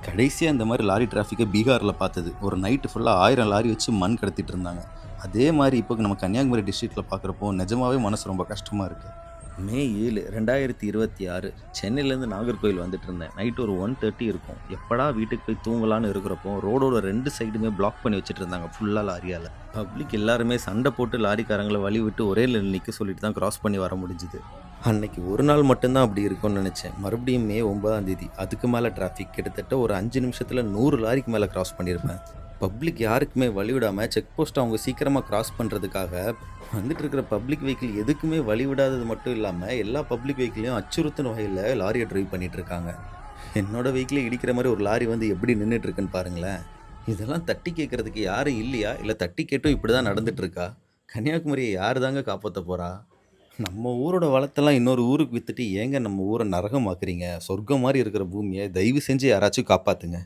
கடைசியா இந்த மாரி லாரி டிராஃபிக்க பீகார்ல பார்த்தது. ஒரு நைட்டு ஃபுல்லா 1000 லாரி வச்சு மண் கடத்திட்டு இருந்தாங்க. அதே மாரி இப்போ நம்ம கன்னியாகுமரி டிஸ்ட்ரிக்ட்ல பார்க்குறப்போ, நிஜமாவே மனசு ரொம்ப கஷ்டமா இருக்கு. மே 7, 2026 சென்னையிலேருந்து நாகர்கோயில் வந்துட்டுருந்தேன். நைட் ஒரு 1:30 இருக்கும். எப்படா வீட்டுக்கு போய் தூங்கலான்னு இருக்கிறப்போ, ரோடோட 2 சைடுமே பிளாக் பண்ணி வச்சுட்டு இருந்தாங்க ஃபுல்லா லாரியால. பப்ளிக் எல்லாருமே சண்ட போட்டு லாரிக்காரங்கள வழி விட்டு ஒரே லைன்ல நிக்க சொல்லிட்டு தான் கிராஸ் பண்ணி வர முடிஞ்சுது. அன்னைக்கு ஒரு நாள் மட்டும் தான் அப்படி இருக்கும்னு நெனச்சேன். மறுபடியும் மே 9ஆம் தேதி அதுக்கு மேல டிராஃபிக் கிட்டத்தட்ட ஒரு 5 நிமிஷத்துல 100 லாரிக்கு மேல கிராஸ் பண்ணியிருப்பேன். பப்ளிக் யாருக்குமே வழி விடாம செக் போஸ்ட்ட அவங்க சீக்கிரமா கிராஸ் பண்றதுக்காக வந்துட்டு இருக்கிற பப்ளிக் வெஹிக்கிள் எதுக்குமே வழி விடாதது மட்டும் இல்லாம, எல்லா பப்ளிக் வெஹிக்கிளையும் அச்சுறுத்தும் வகையில லாரிய டிரைவ் பண்ணிட்டு இருக்காங்க. என்னோட வெஹிக்கிளே இடிக்கிற மாரி ஒரு லாரி வந்து எப்படி நின்னுட்டு இருக்குன்னு பாருங்களேன். இதெல்லாம் தட்டி கேட்கறதுக்கு யாரும் இல்லையா? இல்ல தட்டி கேட்டும் இப்படிதான் நடந்துட்டு இருக்கா? கன்னியாகுமரிய யாரு தாங்க காப்பாத்த போறா? நம்ம ஊரோட வளத்தெல்லாம் இன்னொரு ஊருக்கு வித்துட்டு ஏங்க நம்ம ஊர நரகமாக்குறீங்க? சொர்க்கம் மாரி இருக்கிற பூமிய தயவு செஞ்சு யாராச்சும் காப்பாத்துங்க.